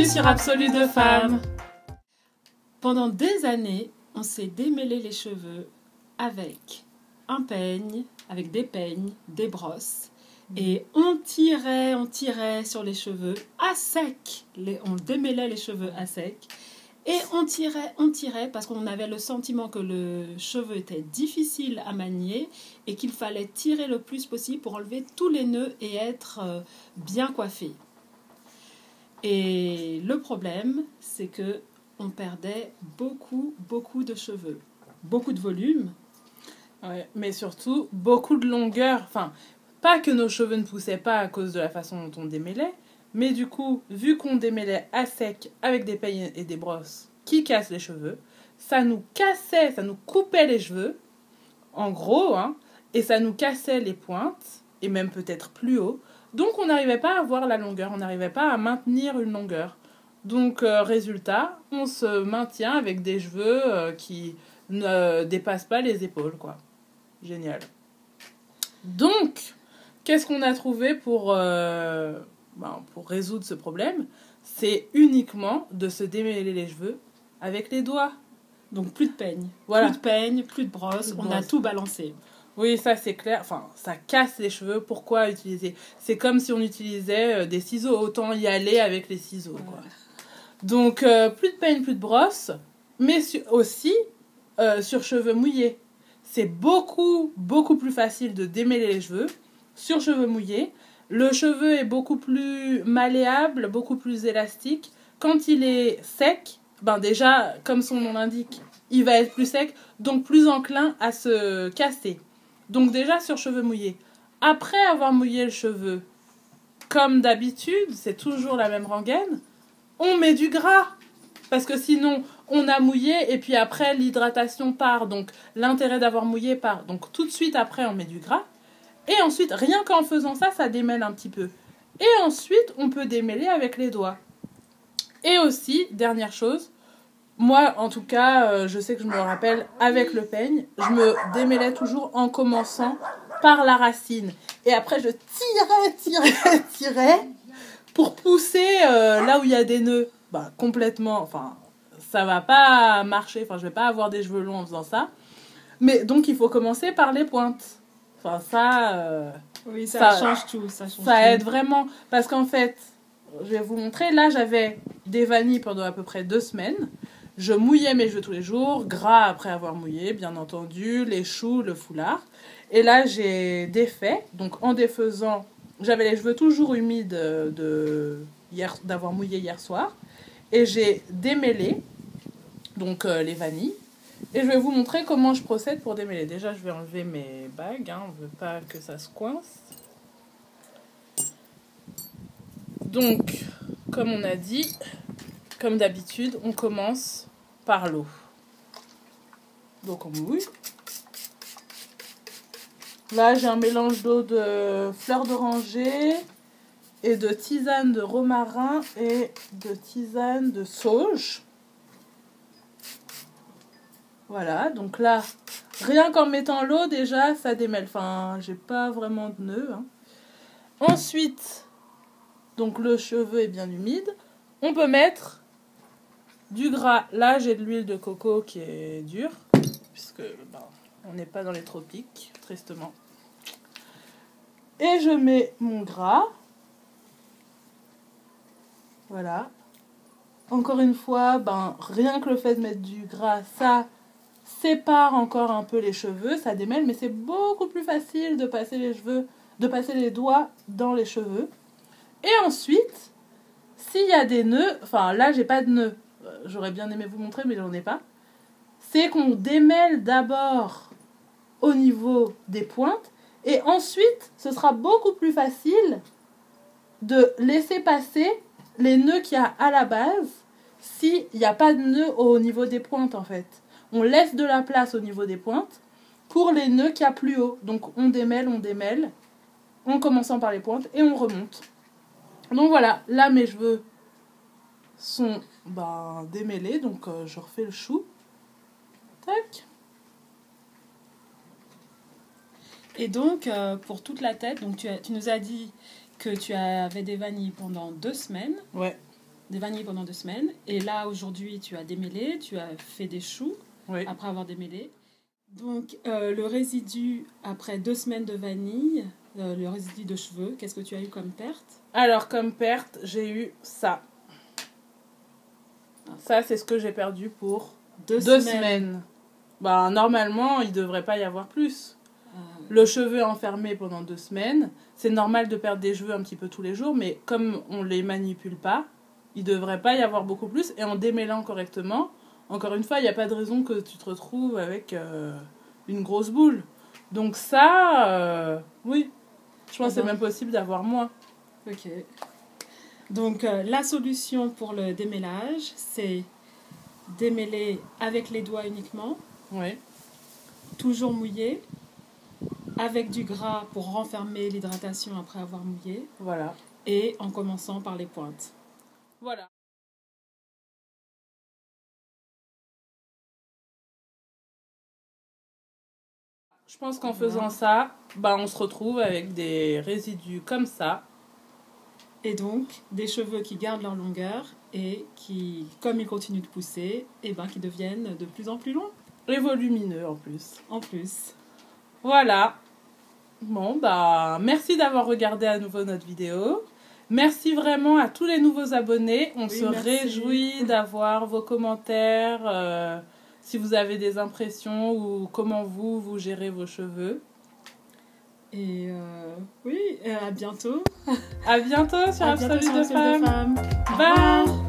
Bienvenue sur Absolue de Femmes. Pendant des années, on s'est démêlé les cheveux avec un peigne, avec des peignes, des brosses. Et on tirait sur les cheveux à sec. On démêlait les cheveux à sec. Et on tirait parce qu'on avait le sentiment que le cheveu était difficile à manier et qu'il fallait tirer le plus possible pour enlever tous les nœuds et être bien coiffé. Et le problème, c'est que on perdait beaucoup de cheveux, beaucoup de volume. Ouais, mais surtout beaucoup de longueur. Enfin, pas que nos cheveux ne poussaient pas à cause de la façon dont on démêlait, mais du coup, vu qu'on démêlait à sec avec des peignes et des brosses qui cassent les cheveux, ça nous cassait, ça nous coupait les cheveux, en gros, hein, et ça nous cassait les pointes, et même peut-être plus haut. Donc on n'arrivait pas à avoir la longueur, on n'arrivait pas à maintenir une longueur. Donc résultat, on se maintient avec des cheveux qui ne dépassent pas les épaules, quoi. Génial. Donc, qu'est-ce qu'on a trouvé pour résoudre ce problème? C'est uniquement de se démêler les cheveux avec les doigts. Donc plus de peigne, voilà. Plus de peigne, plus de brosse, on a tout balancé. Oui, ça c'est clair. Enfin, ça casse les cheveux. Pourquoi utiliser? C'est comme si on utilisait des ciseaux. Autant y aller avec les ciseaux, quoi. Donc, plus de peigne, plus de brosse. Mais aussi sur cheveux mouillés. C'est beaucoup plus facile de démêler les cheveux sur cheveux mouillés. Le cheveu est beaucoup plus malléable, beaucoup plus élastique. Quand il est sec, ben déjà, comme son nom l'indique, il va être plus sec, donc plus enclin à se casser. Donc déjà sur cheveux mouillés. Après avoir mouillé le cheveu, comme d'habitude, c'est toujours la même rengaine, on met du gras. Parce que sinon, on a mouillé et puis après, l'hydratation part. Donc l'intérêt d'avoir mouillé part. Donc tout de suite après, on met du gras. Et ensuite, rien qu'en faisant ça, ça démêle un petit peu. Et ensuite, on peut démêler avec les doigts. Et aussi, dernière chose, moi, en tout cas, je sais que je me rappelle, avec le peigne, je me démêlais toujours en commençant par la racine. Et après, je tirais pour pousser là où il y a des nœuds. Bah, complètement, enfin, ça va pas marcher. Enfin, je vais pas avoir des cheveux longs en faisant ça. Mais donc, il faut commencer par les pointes. Enfin, ça... oui, ça change tout. Ça aide vraiment. Parce qu'en fait, je vais vous montrer. Là, j'avais des vanilles pendant à peu près 2 semaines. Je mouillais mes cheveux tous les jours. Gras après avoir mouillé, bien entendu. Les choux, le foulard. Et là, j'ai défait. Donc, en défaisant, j'avais les cheveux toujours humides d'avoir mouillé hier soir. Et j'ai démêlé donc les vanilles. Et je vais vous montrer comment je procède pour démêler. Déjà, je vais enlever mes bagues. Hein, on ne veut pas que ça se coince. Donc, comme on a dit, comme d'habitude, on commence par l'eau. Donc, on mouille. Là, j'ai un mélange d'eau de fleurs d'oranger et de tisane de romarin et de tisane de sauge. Voilà, donc là, rien qu'en mettant l'eau, déjà, ça démêle. Enfin, j'ai pas vraiment de nœuds. Hein. Ensuite, donc le cheveu est bien humide. On peut mettre du gras. Là, j'ai de l'huile de coco qui est dure, puisque on n'est pas dans les tropiques, tristement. Et je mets mon gras. Voilà. Encore une fois, rien que le fait de mettre du gras, ça sépare encore un peu les cheveux, ça démêle, mais c'est beaucoup plus facile de passer les doigts dans les cheveux. Et ensuite, s'il y a des nœuds, enfin là j'ai pas de nœuds, j'aurais bien aimé vous montrer mais j'en ai pas, c'est qu'on démêle d'abord au niveau des pointes et ensuite ce sera beaucoup plus facile de laisser passer les nœuds qu'il y a à la base s'il n'y a pas de nœuds au niveau des pointes en fait. On laisse de la place au niveau des pointes pour les nœuds qu'il y a plus haut. Donc on démêle, en commençant par les pointes et on remonte. Donc voilà, là mes cheveux sont démêlés, donc je refais le chou. Tac. Et donc pour toute la tête, donc tu nous as dit que tu avais des vanilles pendant 2 semaines. Ouais. des vanilles pendant 2 semaines. Et là, aujourd'hui, tu as démêlé, tu as fait des choux Oui. après avoir démêlé. Donc, le résidu, après 2 semaines de vanille, le résidu de cheveux, qu'est-ce que tu as eu comme perte? Alors, comme perte, j'ai eu ça. Ça, c'est ce que j'ai perdu pour 2 semaines. Bah, normalement, il ne devrait pas y avoir plus. Le cheveu est enfermé pendant 2 semaines. C'est normal de perdre des cheveux un petit peu tous les jours, mais comme on ne les manipule pas, il ne devrait pas y avoir beaucoup plus. Et en démêlant correctement, encore une fois, il n'y a pas de raison que tu te retrouves avec une grosse boule. Donc ça, oui, je pense que c'est même possible d'avoir moins. Ok. Donc la solution pour le démêlage, c'est démêler avec les doigts uniquement. Oui. Toujours mouillé, avec du gras pour renfermer l'hydratation après avoir mouillé. Voilà. Et en commençant par les pointes. Voilà. Je pense qu'en faisant ça, bah, on se retrouve avec des résidus comme ça. Et donc, des cheveux qui gardent leur longueur et qui, comme ils continuent de pousser, et ben, qui deviennent de plus en plus longs. Et volumineux en plus. En plus. Voilà. Bon, bah, merci d'avoir regardé à nouveau notre vidéo. Merci vraiment à tous les nouveaux abonnés. On se réjouit d'avoir vos commentaires, si vous avez des impressions ou comment vous gérez vos cheveux. Et oui, à bientôt. À bientôt sur Absolue de Femme. Bye.